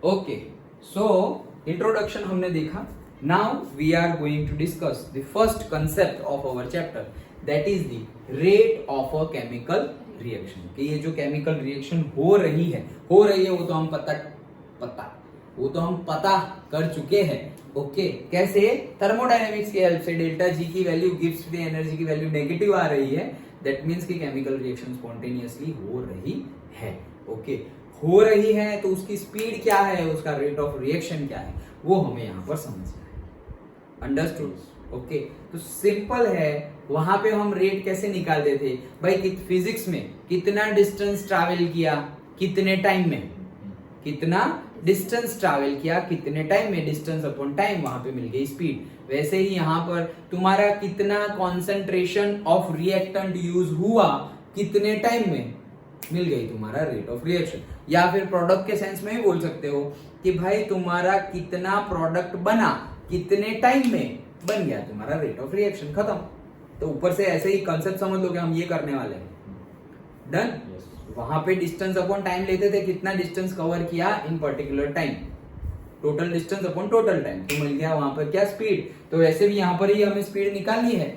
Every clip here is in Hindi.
ओके, सो इंट्रोडक्शन हमने देखा. Now we are going to discuss the first concept of our chapter, that is the rate of a chemical reaction. कि ये जो केमिकल रिएक्शन हो रही है वो तो हम पता कर चुके हैं. ओके, कैसे? थर्मोडायनेमिक्स की हेल्प से. डेल्टा जी की वैल्यू गिव्स द एनर्जी की वैल्यू नेगेटिव आ रही है, दैट मीन्स कि केमिकल रिएक्शन स्पॉन्टेनियसली हो रही है. ओके, हो रही है तो उसकी स्पीड क्या है, उसका रेट ऑफ रिएक्शन क्या है, वो हमें यहाँ पर समझना है. अंडरस्टूड? ओके, तो सिंपल है. वहां पे हम रेट कैसे निकालते थे भाई? फिजिक्स में कितना डिस्टेंस ट्रैवल किया कितने टाइम में, कितना डिस्टेंस ट्रैवल किया कितने टाइम में, डिस्टेंस अपॉन टाइम, वहां पे मिल गई स्पीड. वैसे ही यहाँ पर तुम्हारा कितना कॉन्सेंट्रेशन ऑफ रिएक्टेंट यूज हुआ कितने टाइम में, मिल गई तुम्हारा रेट ऑफ रिएक्शन. या फिर प्रोडक्ट के सेंस में भी बोल सकते हो कि भाई तुम्हारा कितना प्रोडक्ट बना कितने टाइम में, बन गया तुम्हारा रेट ऑफ रिएक्शन. खत्म. तो ऊपर से ऐसे ही कंसेप्ट समझ लो कि हम ये करने वाले हैं. डन. वहां पे डिस्टेंस अपॉन टाइम लेते थे, कितना डिस्टेंस कवर किया इन particular time, total distance upon total time, तो मिल गया वहां पर क्या, स्पीड. तो वैसे भी यहाँ पर ही हमें स्पीड निकालनी है.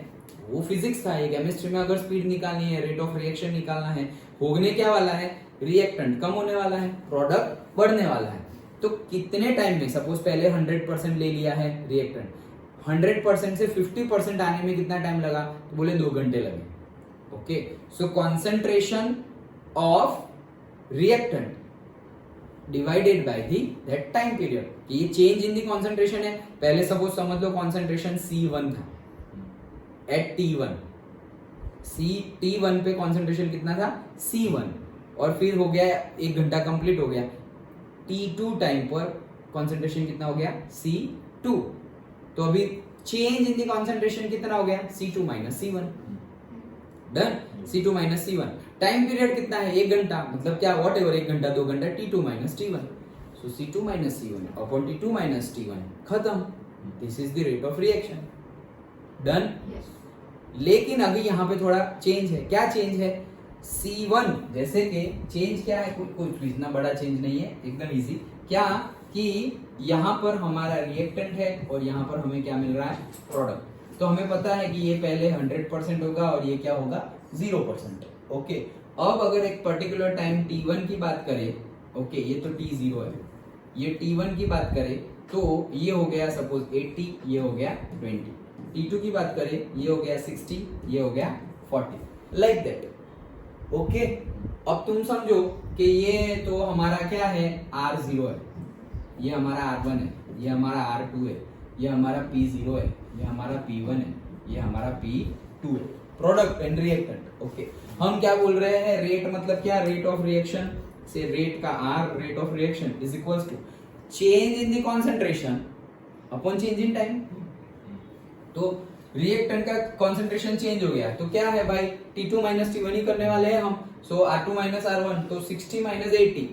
वो फिजिक्स था, ये केमिस्ट्री में अगर स्पीड निकालनी है, रेट ऑफ रिएक्शन निकालना है, होने क्या वाला है, रिएक्टेंट कम होने वाला है, प्रोडक्ट बढ़ने वाला है. तो कितने टाइम में, सपोज पहले 100% ले लिया है रिएक्टेंट, 100% से 50% आने में कितना टाइम लगा, तो बोले 2 घंटे लगे. Okay, so concentration of reactant divided by that time period. ये चेंज इन द कॉन्सेंट्रेशन है. पहले सपोज समझ लो कॉन्सेंट्रेशन C1 था एट T1. T1 पे कॉन्सेंट्रेशन कितना था, C1, और फिर हो गया 1 घंटा कंप्लीट हो गया. T2 टाइम पर कॉन्सेंट्रेशन कितना हो गया, C2. तो अभी चेंज इन द कॉन्सेंट्रेशन कितना हो गया, C2 minus C1. Done. C2 minus C1. Time period कितना है, 1 घंटा, मतलब क्या, वॉट एवर, 1 घंटा 2 घंटा, T2 माइनस T1. सो C2 minus C1 upon T2 minus T1. खत्म. This is the rate of reaction. Done. लेकिन अभी यहाँ पे थोड़ा चेंज है. क्या चेंज है, C1 जैसे कि चेंज क्या है, कुछ इतना बड़ा चेंज नहीं है, एकदम इजी. क्या कि यहाँ पर हमारा रिएक्टेंट है और यहाँ पर हमें क्या मिल रहा है, प्रोडक्ट. तो हमें पता है कि ये पहले 100% होगा और ये क्या होगा, 0%. ओके, अब अगर एक पर्टिकुलर टाइम T1 की बात करें, ओके, ये तो T0 है, ये T1 की बात करें तो ये हो गया सपोज 80, ये हो गया 20. T2 की बात करें, ये हो गया 60, ये हो गया 40, लाइक दैट. ओके, अब तुम समझो कि ये तो हमारा क्या है, R0 है, ये हमारा R1 है, ये हमारा R2 है, ये हमारा P0 है, ये हमारा P1 है, ये हमारा P2 है. Product and reactant. ओके, हम क्या बोल रहे हैं, रेट मतलब क्या, रेट ऑफ रिएक्शन से रेट का R, rate of reaction is equals to change in the concentration upon change in time. तो रिएक्टेंट का कॉन्सेंट्रेशन चेंज हो गया तो क्या है भाई, T2 माइनस T1 ही करने वाले हैं हम. सो R2 माइनस R1, तो 60 minus 80.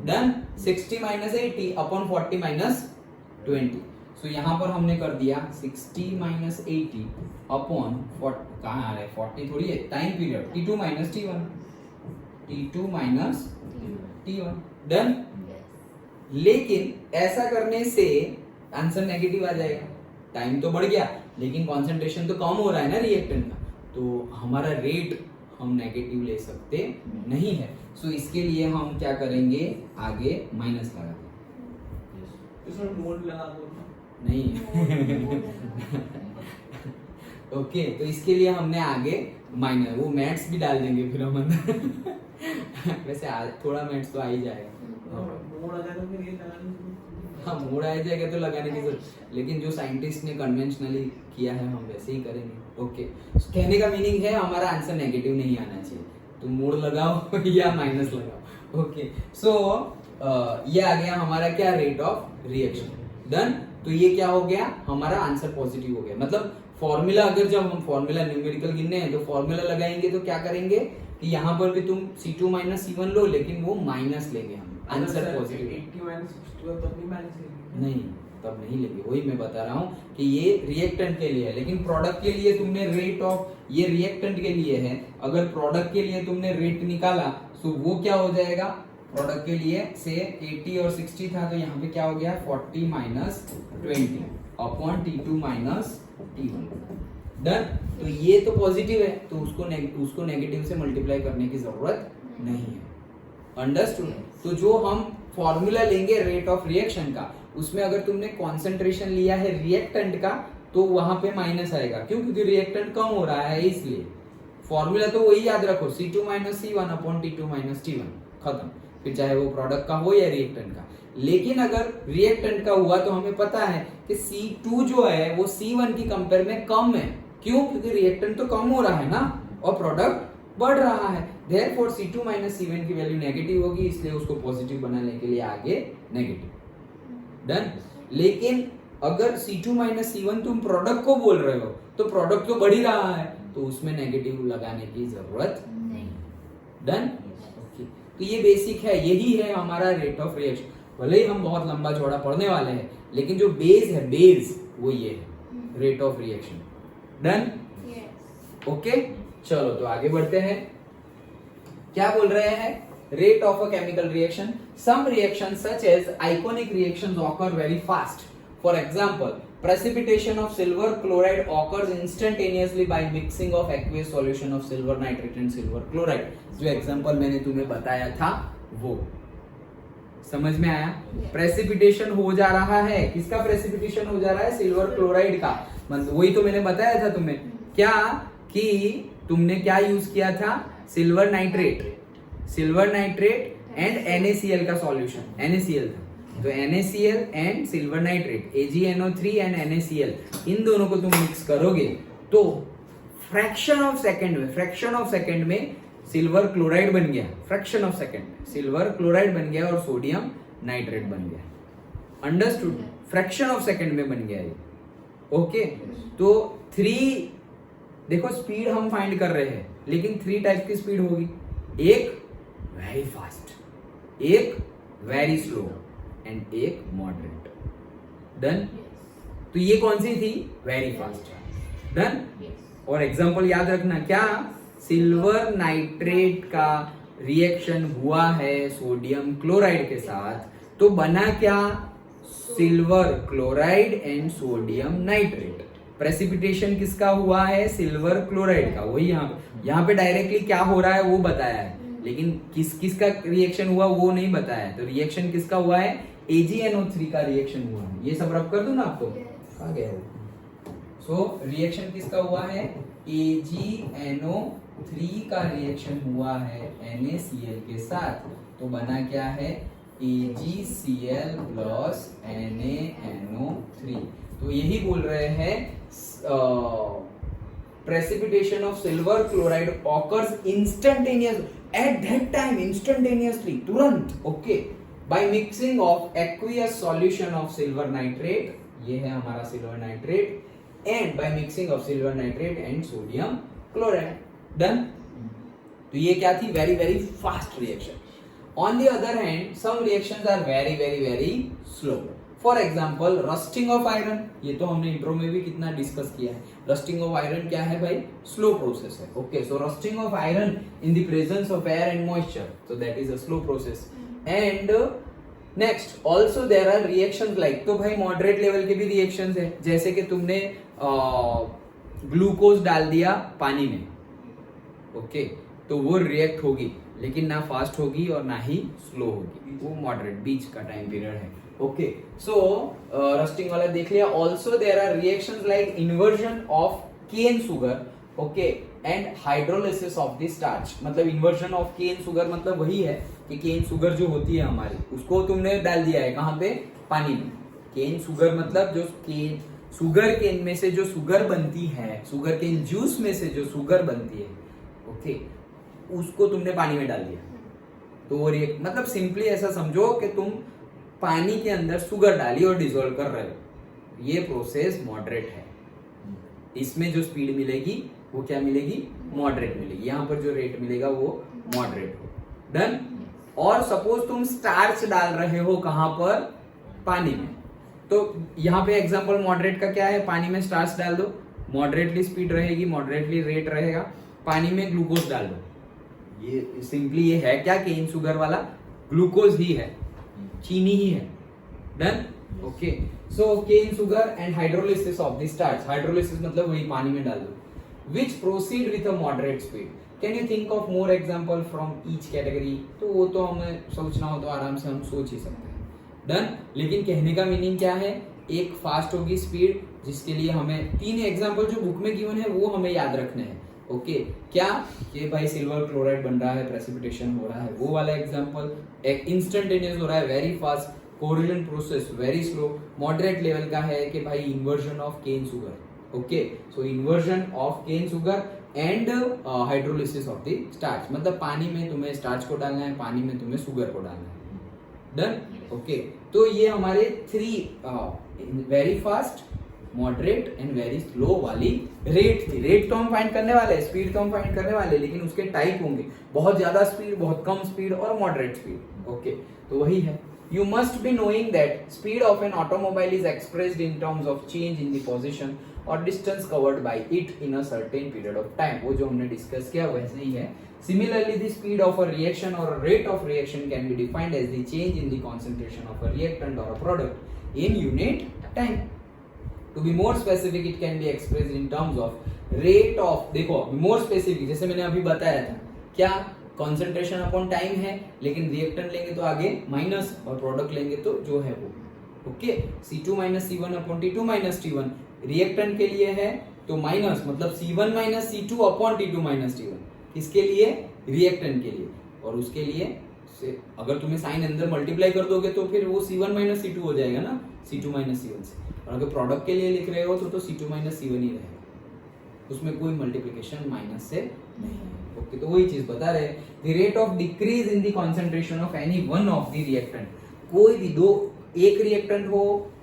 Done. 60 minus 80 upon 40 minus 20. सो यहाँ पर हमने कर दिया 60 माइनस 80 अपॉन 40. कहाँ आ रहा है, 40 थोड़ी है, time period T2 minus T1, T2 minus T1. Done. लेकिन ऐसा करने से आंसर नेगेटिव आ जाएगा. टाइम तो बढ़ गया लेकिन कॉन्सेंट्रेशन तो कम हो रहा है ना रिएक्टेंट का, तो हमारा रेट हम नेगेटिव ले सकते नहीं है. सो इसके लिए हम क्या करेंगे, आगे माइनस लगा देंगे. इसमें मोड लगा दो नहीं. ओके, तो इसके लिए हमने आगे माइनस, वो मैथ्स भी डाल देंगे फिर हम अंदर. वैसे थोड़ा मैथ्स तो आ ही जाएगा. मोड आ जाएगा फिर ये लगाने की. हाँ, मोड आ जाएगा तो लगाने की जरूरत, लेकिन जो साइंटिस्ट ने कन्वेंशनली किया है हम वैसे ही करेंगे. ओके, कहने का मीनिंग है हमारा आंसर नेगेटिव नहीं आना चाहिए, तो मोड लगाओ या माइनस लगाओ. ओके, सो ये आ गया हमारा क्या, रेट ऑफ रिएक्शन. डन. तो ये क्या हो गया, हमारा आंसर पॉजिटिव हो गया. मतलब फॉर्मूला, अगर जब हम फॉर्मूला न्यूमेरिकल गिनने हैं तो फॉर्मूला लगाएंगे तो क्या करेंगे कि यहाँ पर भी तुम C2 माइनस C1 लो, लेकिन वो माइनस लेंगे हम, आंसर पॉजिटिव. 80 माइनस 60 तब नहीं माइनस लेंगे. नहीं, तब नहीं लेंगे. वही मैं बता रहा हूँ कि ये रिएक्टेंट के लिए है, लेकिन प्रोडक्ट के लिए तुमने रेट ऑफ, ये रिएक्टेंट के लिए है, अगर प्रोडक्ट के लिए तुमने रेट निकाला तो वो क्या हो जाएगा, प्रोडक्ट के लिए से 80 और 60 था, तो यहाँ पे क्या हो गया 40 minus 20 upon T2 minus T1। Done. तो ये तो पॉजिटिव है, तो उसको नेगेटिव से मल्टीप्लाई करने की जरूरत नहीं है। अंडरस्टूड। तो जो हम फॉर्मूला लेंगे रेट ऑफ रिएक्शन का, उसमें अगर तुमने कॉन्सेंट्रेशन लिया है रिएक्टेंट का तो वहां पे माइनस आएगा, क्यों? क्योंकि रिएक्टेंट कम हो रहा है, इसलिए फॉर्मूला तो वही याद रखो, C2 minus C1 upon T2 minus T1, खत्म। फिर चाहे वो प्रोडक्ट का हो या रिएक्टेंट का। लेकिन अगर रिएक्टेंट का हुआ तो हमें पता है कि C2 जो है वो C1 की कंपेयर में कम है, क्यों? क्योंकि रिएक्टेंट तो कम हो रहा है ना और प्रोडक्ट बढ़ रहा है। देयरफॉर C2 माइनस C1 की वैल्यू नेगेटिव होगी, इसलिए उसको पॉजिटिव बनाने के लिए आगे नेगेटिव। डन। लेकिन अगर C2 माइनस C1 तुम प्रोडक्ट को बोल रहे हो तो प्रोडक्ट तो बढ़ ही रहा है, तो उसमें नेगेटिव लगाने की जरूरत नहीं। डन। ओके। तो ये बेसिक है, यही है हमारा रेट ऑफ रिएक्शन। भले ही हम बहुत लंबा चौड़ा पढ़ने वाले हैं, लेकिन जो बेस है, बेस वो ये है, rate of reaction. Done. Okay. चलो तो आगे बढ़ते हैं। क्या बोल रहे हैं? Rate of a chemical reaction. Some reaction such as ionic reactions occur very fast. For example, precipitation of silver chloride occurs instantaneously by mixing of aqueous solution of silver nitrate and silver chloride। जो एग्जांपल मैंने तुम्हें बताया था वो समझ में आया? प्रेसिपिटेशन हो जा रहा है, किसका प्रेसिपिटेशन हो जा रहा है? सिल्वर क्लोराइड का। मतलब वही तो मैंने बताया था तुम्हें, क्या कि तुमने क्या यूज किया था? सिल्वर नाइट्रेट एंड NaCl का सॉल्यूशन, NaCl था, तो NaCl and silver nitrate, AgNO3 and NaCl, इन दोनों को तुम मिक्स करोगे तो फ्रैक्शन ऑफ सेकंड में सिल्वर क्लोराइड बन गया, फ्रैक्शन ऑफ सेकंड में सिल्वर क्लोराइड बन गया और सोडियम नाइट्रेट बन गया। अंडरस्टूड? फ्रैक्शन ऑफ सेकंड में बन गया ये। ओके। तो 3 देखो स्पीड हम फाइंड कर रहे हैं, लेकिन 3 टाइप की स्पीड होगी, एक वेरी फास्ट, एक वेरी स्लो एंड एक मॉडरेट। डन। तो ये कौन सी थी? Very fast. डन। और एग्जांपल याद रखना, क्या? सिल्वर नाइट्रेट का रिएक्शन हुआ है सोडियम क्लोराइड के साथ, तो बना क्या? Silver chloride and sodium nitrate. Precipitation किसका हुआ है? सिल्वर क्लोराइड का। वही यहाँ पे डायरेक्टली क्या हो रहा है वो बताया है, लेकिन किसका रिएक्शन हुआ वो नहीं बताया है। तो रिएक्शन किसका हुआ है? AgNO3 का रिएक्शन हुआ है। ये सब रब कर दूं ना आपको? कहाँ गया वो? सो रिएक्शन किसका हुआ है? AgNO3 का रिएक्शन हुआ है NaCl के साथ, तो बना क्या है? AgCl plus NaNO3। तो यही बोल रहे हैं precipitation of silver chloride occurs instantaneously at that time, instantaneously, तुरंत। okay, by mixing of aqueous solution of silver nitrate, ये है हमारा silver nitrate, and by mixing of silver nitrate and sodium chloride। done। तो ये क्या थी? very very fast reaction। on the other hand, some reactions are very very very slow। For example rusting of iron, ये तो हमने इंट्रो में भी कितना डिस्कस किया है। रस्टिंग ऑफ आयरन क्या है भाई? स्लो प्रोसेस है। Okay. So rusting of iron in the presence of air and moisture, so that is a slow process. And next also there are reactions like, तो भाई मॉडरेट लेवल के भी रिएक्शंस है, जैसे कि तुमने ग्लूकोज डाल दिया पानी में, ओके, तो वो रिएक्ट होगी, लेकिन ना फास्ट होगी और ना ही स्लो होगी, वो मॉडरेट बीच का टाइम पीरियड है। ओके। सो रस्टिंग वाला देख लिया। Also there are reactions like inversion of cane sugar, okay, and hydrolysis of the starch. मतलब इन्वर्जन ऑफ केन सुगर मतलब वही है कि केन सुगर जो होती है हमारी, उसको तुमने डाल दिया है कहाँ पे? पानी में। केन सुगर मतलब जो सुगर केन में से जो सुगर बनती है, सुगर केन जूस में से जो सुगर बनती है, ओके, उसको तुमने पानी में डाल दिया, तो वो मतलब सिंपली ऐसा समझो कि तुम पानी के अंदर शुगर डाली और डिसॉल्व कर रहे हो। ये प्रोसेस मॉडरेट है। इसमें जो स्पीड मिलेगी वो क्या मिलेगी? मॉडरेट मिलेगी। यहाँ पर जो रेट मिलेगा वो मॉडरेट हो। डन। और सपोज तुम स्टार्च डाल रहे हो कहां पर? पानी में, तो यहाँ पे एग्जांपल मॉडरेट का क्या है? पानी में स्टार्च डाल दो, मॉडरेटली स्पीड रहेगी, मॉडरेटली रेट रहेगा। पानी में ग्लूकोज डाल दो, ये सिंपली ये है क्या? केन शुगर वाला ग्लूकोज ही है, चीनी ही है। Done. Okay, so cane sugar and hydrolysis of the starch, hydrolysis मतलब वही पानी में डाल दो, which proceed with a moderate speed. Can you think of more example from each category? तो वो तो हमें सोचना हो तो आराम से हम सोच ही सकते हैं। डन। लेकिन कहने का मीनिंग क्या है, एक फास्ट होगी स्पीड, जिसके लिए हमें 3 एग्जांपल जो बुक में गिवन है वो हमें याद रखने हैं। ओके, क्या ये भाई सिल्वर क्लोराइड बन रहा है, प्रेसिपिटेशन हो रहा है, वो वाला एग्जांपल। एक इंस्टेंटेनियस हो रहा है, वेरी फास्ट, कोरिलेंट process very slow. Moderate level का है कि भाई inversion of cane sugar. Okay, so inversion of cane sugar and hydrolysis of the starch, मतलब पानी में तुम्हें स्टार्च को डालना है, पानी में तुम्हें शुगर को डालना है। डन। ओके, तो ये हमारे 3 very fast, moderate and very slow वाली रेट थी। रेट तो हम फाइंड करने वाले हैं, स्पीड तो हम फाइंड करने वाले हैं, लेकिन उसके टाइप होंगे, बहुत ज्यादा स्पीड, बहुत कम स्पीड और मॉडरेट स्पीड। ओके, तो वही है। You must be knowing that speed of an automobile is expressed in terms of change in the position or distance covered by it in a certain period of time. वो जो हमने डिस्कस किया वैसे ही है। Similarly, the speed of a reaction or a rate of reaction can be defined as the change in the concentration of a reactant or a product in unit time. To be more specific, it can be expressed in terms of rate of, देखो more specific, जैसे मैंने अभी बताया था, क्या कॉन्सेंट्रेशन अपॉन टाइम है, लेकिन रिएक्टेंट लेंगे तो आगे माइनस और प्रोडक्ट लेंगे तो जो है वो। Okay, C2 minus C1 upon T2 minus T1 reactant के लिए है तो माइनस, मतलब C1 minus C2 upon T2 minus T1 किसके लिए? रिएक्टेंट के लिए। और उसके लिए से अगर तुम्हें साइन अंदर मल्टीप्लाई कर दोगे तो फिर वो C1 माइनस C2 हो जाएगा ना, C2 माइनस C1 से। और अगर प्रोडक्ट के लिए लिख रहे हो तो C2 माइनस C1 ही रहेगा, उसमें कोई मल्टीप्लिकेशन माइनस से नहीं है। ओके, तो वही चीज बता रहे हैं, the rate of decrease in the concentration of any one of the reactant, कोई भी एक रिएक्टेंट हो,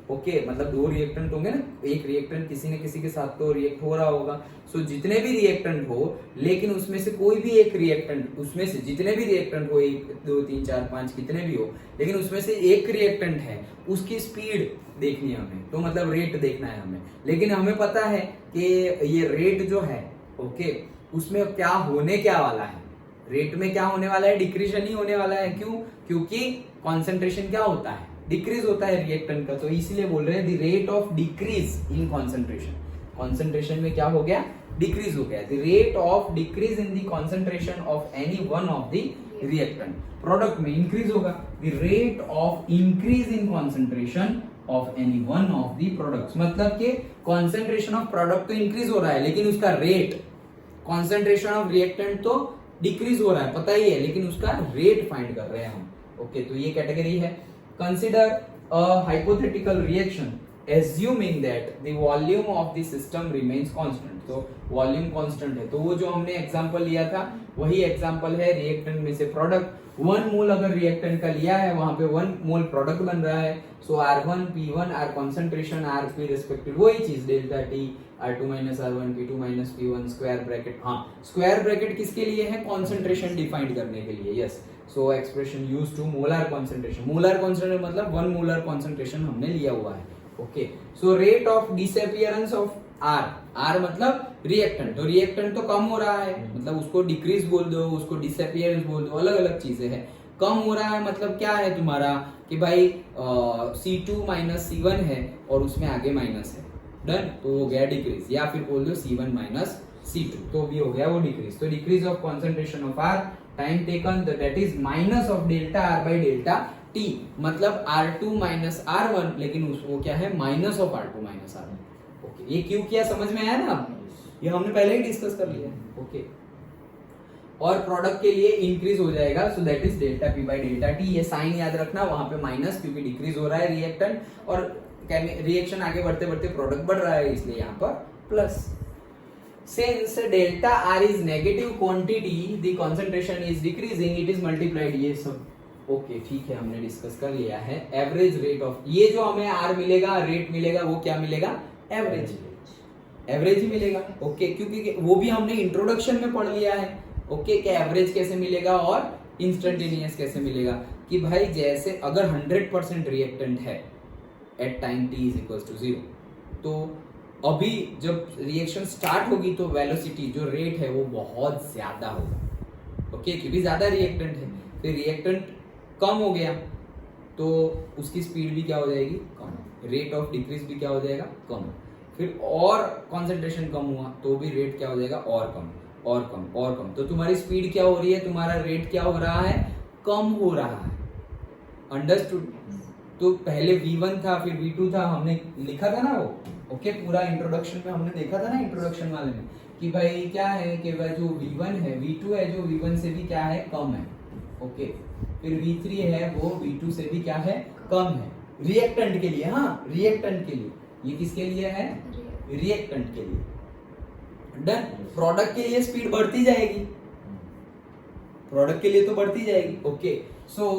ओके, मतलब 2 रिएक्टेंट होंगे ना, एक रिएक्टेंट किसी न किसी के साथ तो रिएक्ट हो रहा होगा। सो जितने भी रिएक्टेंट हो, लेकिन उसमें से कोई भी एक रिएक्टेंट, उसमें से जितने भी रिएक्टेंट हो, 1 2 3 4 5 कितने भी हो, लेकिन उसमें से एक रिएक्टेंट है, उसकी स्पीड देखनी है हमें, तो मतलब रेट देखना है हमें। लेकिन हमें पता है कि ये रेट जो है, ओके, उसमें क्या होने क्या वाला है, रेट में क्या होने वाला है, डिक्रीजन ही होने वाला है। क्यों? क्योंकि कॉन्सेंट्रेशन क्या होता है, डिक्रीज होता है रिएक्टेंट का, तो इसीलिए बोल रहे हैं the rate of decrease in concentration. Concentration में क्या हो गया, डिक्रीज हो गया। The rate of decrease in the concentration of any one of the reactant, product में इंक्रीज होगा। The rate of increase in concentration of any one of the products, मतलब कि कॉन्सेंट्रेशन ऑफ प्रोडक्ट तो इंक्रीज हो रहा है, लेकिन उसका रेट, कॉन्सेंट्रेशन ऑफ रिएक्टेंट तो डिक्रीज हो रहा है, पता ही है, लेकिन उसका रेट फाइंड कर रहे हैं हम। ओके, तो ये कैटेगरी है। Consider a hypothetical reaction assuming that the volume of the system remains constant, तो वॉल्यूम कांस्टेंट है, तो वो जो हमने एग्जांपल लिया था वही एग्जांपल है, रिएक्टेंट में से प्रोडक्ट 1 मोल अगर रिएक्टेंट का लिया है, वहां पे 1 मोल प्रोडक्ट बन रहा है। So R1 P1 R concentration Rp respective, वही चीज delta T R2 minus R1 P2 minus P1 square bracket. हाँ, स्क्वायर ब्रैकेट किसके लिए है, कॉन्सेंट्रेशन डिफाइन करने के लिए। Yes, so expression used to molar concentration, molar concentration मतलब 1 मोलर कॉन्सेंट्रेशन हमने लिया हुआ है। Okay, so rate of disappearance of R, R मतलब रिएक्टेंट, तो रिएक्टेंट तो कम हो रहा है, मतलब उसको डिक्रीज बोल दो, उसको डिसअपियरेंस बोल दो, अलग अलग चीजें हैं। कम हो रहा है मतलब क्या है तुम्हारा कि भाई C2 माइनस C1 है और उसमें आगे माइनस है, डन, तो हो गया डिक्रीज, या फिर बोल दो C1 माइनस C2, तो भी हो गया वो डिक्रीज। तो decrease of concentration of R, time taken that is minus of delta R by delta T, मतलब R2 माइनस R1, लेकिन वो क्या है, minus of R2 minus R1। Okay, ये क्यों किया समझ में आया ना, ये हमने पहले ही डिस्कस कर लिया। ओके, और प्रोडक्ट के लिए इंक्रीज हो जाएगा, सो that is delta P by delta T, ये साइन याद रखना, वहां पे माइनस क्योंकि डिक्रीज हो रहा है रिएक्टेंट, और रिएक्शन आगे बढ़ते बढ़ते प्रोडक्ट बढ़ रहा है, इसलिए यहाँ पर plus. Since delta R is negative quantity, the concentration is decreasing, it is multiplied, ये सब ओके, ठीक है, हमने डिस्कस कर लिया है। एवरेज रेट ऑफ, ये जो हमें आर मिलेगा, रेट मिलेगा, वो क्या मिलेगा, एवरेज, एवरेज ही मिलेगा। ओके, क्योंकि वो भी हमने इंट्रोडक्शन में पढ़ लिया है। ओके, कि एवरेज कैसे मिलेगा और इंस्टेंटेनियस कैसे मिलेगा, कि भाई जैसे अगर 100% रिएक्टेंट है at time t is equal to 0, तो अभी जब रिएक्शन स्टार्ट होगी तो वेलोसिटी जो रेट है वो बहुत ज्यादा होगा। ओके, क्योंकि ज्यादा रिएक्टेंट है, फिर रिएक्टेंट कम हो गया तो उसकी स्पीड भी क्या हो जाएगी, कम, रेट ऑफ डिक्रीज भी क्या हो जाएगा, कम। फिर और कॉन्सेंट्रेशन कम हुआ तो भी रेट क्या हो जाएगा, और कम और कम और कम। तो तुम्हारी स्पीड क्या हो रही है, तुम्हारा रेट क्या हो रहा है, कम हो रहा है। अंडरस्टूड? तो पहले V1 था फिर V2 था, हमने लिखा था ना वो, ओके पूरा इंट्रोडक्शन में हमने देखा था ना, इंट्रोडक्शन वाले में कि भाई क्या है कि वह जो V1 है V2 है जो V1 से भी क्या है, कम है, ओके। फिर V3 है वो V2 से भी क्या है, कम है, रिएक्टेंट के लिए, हाँ रिएक्टेंट के लिए, ये किसके लिए है, रिएक्टेंट के लिए। डन। प्रोडक्ट के लिए स्पीड बढ़ती जाएगी, प्रोडक्ट के लिए तो बढ़ती जाएगी, okay. So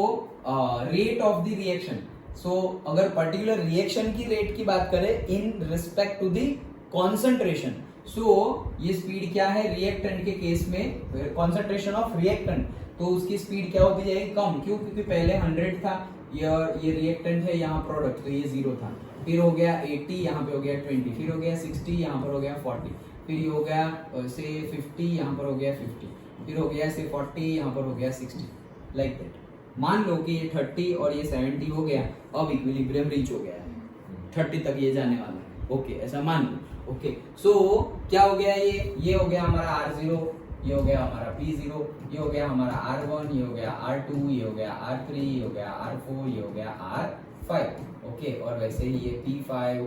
rate of the reaction, so अगर पर्टिकुलर रिएक्शन की रेट की बात करें in respect to the concentration, so ये स्पीड क्या है, रिएक्टेंट के केस में कॉन्सेंट्रेशन ऑफ रिएक्टेंट, तो उसकी स्पीड क्या होती जाएगी, कम। क्यों? क्योंकि पहले 100 था, ये रिएक्टेंट है, यहाँ प्रोडक्ट, तो ये 0 था, फिर हो गया 80, यहाँ पे हो गया 20, फिर हो गया 60, यहाँ पर हो गया 40, फिर ये हो गया से 50, यहाँ पर हो गया 50, फिर हो गया से 40, यहाँ पर हो गया 60, लाइक दैट। मान लो कि ये 30 और ये 70 हो गया, अब इक्विलिब्रियम रीच हो गया है, 30 तक ये जाने वाला है, ओके ऐसा मान लो, ओके। सो क्या हो गया, ये हो गया हमारा R0, ये हो गया हमारा P0, ये हो गया हमारा R1, ये हो गया R2, ये हो गया R3, ये हो गया R4, ये हो गया R5, ओके। और वैसे ही ये P5,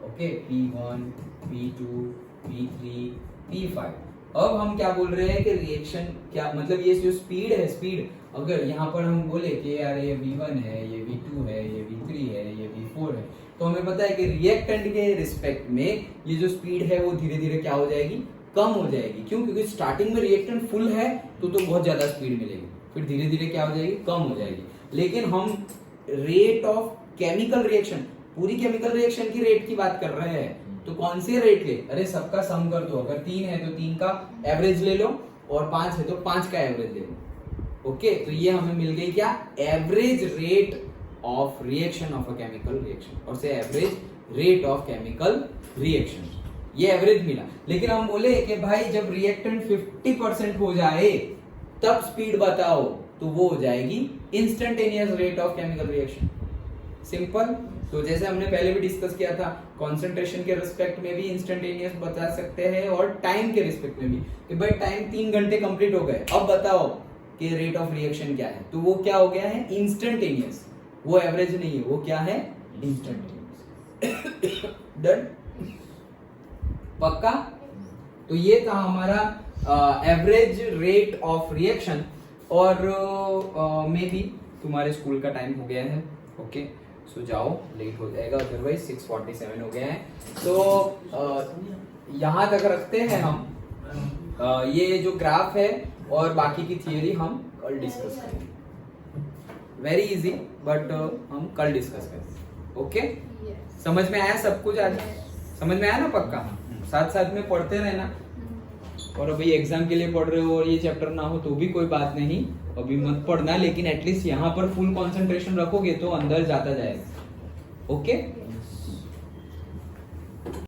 okay, P1, P2, P3, P5। अब हम क्या बोल रहे हैं कि रिएक्शन क्या, मतलब ये जो स्पीड है, स्पीड अगर यहाँ पर हम बोले कि यार ये V1 है, ये V2 है, ये V3 है, ये V4 है, तो हमें पता है कि रिएक्टेंट के रिस्पेक्ट में ये जो स्पीड है वो धीरे धीरे क्या हो जाएगी, कम हो जाएगी। क्यों? क्योंकि स्टार्टिंग में रिएक्टेंट फुल है तो बहुत ज्यादा स्पीड मिलेगी, फिर धीरे धीरे क्या हो जाएगी, कम हो जाएगी। लेकिन हम रेट ऑफ केमिकल रिएक्शन, पूरी केमिकल रिएक्शन की रेट की बात कर रहे हैं, तो कौन से रेट ले, अरे सबका सम कर दो, अगर 3 है तो 3 का एवरेज ले लो, और 5 है तो 5 का एवरेज ले लो, ओके। तो ये हमें मिल गई क्या, average rate of reaction of a chemical reaction, और से average rate of chemical reaction, ये एवरेज मिला। लेकिन हम बोले कि भाई जब रिएक्टेंट 50% हो जाए तब स्पीड बताओ, तो वो हो जाएगी instantaneous rate of chemical reaction, simple. तो जैसे हमने पहले भी डिस्कस किया था, कॉन्सेंट्रेशन के रिस्पेक्ट में भी इंस्टेंटेनियस बता सकते हैं, और टाइम के रिस्पेक्ट में भी, कि भाई टाइम 3 घंटे कंप्लीट हो गए, अब बताओ कि रेट ऑफ रिएक्शन क्या है, तो वो क्या हो गया है, इंस्टेंटेनियस, वो एवरेज नहीं है, वो क्या है, इंस्टेंटेनियस। डन, पक्का? तो ये था हमारा एवरेज रेट ऑफ रिएक्शन। और मे बी तुम्हारे स्कूल का टाइम हो गया है, ओके, सो जाओ, लेट हो जाएगा अदरवाइज, 6:47 हो गया है। तो यहाँ तक रखते हैं हम, ये जो ग्राफ है और बाकी की थियरी हम कल डिस्कस करेंगे, वेरी इजी, बट हम कल डिस्कस करेंगे, ओके। समझ में आया सब कुछ आज? समझ में आया ना पक्का? साथ साथ में पढ़ते रहना, और अभी एग्जाम के लिए पढ़ रहे हो और ये चैप्टर ना हो तो भी कोई बात नहीं, अभी मत पढ़ना, लेकिन एटलीस्ट यहाँ पर फुल कंसंट्रेशन रखोगे तो अंदर जाता जाएगा, ओके।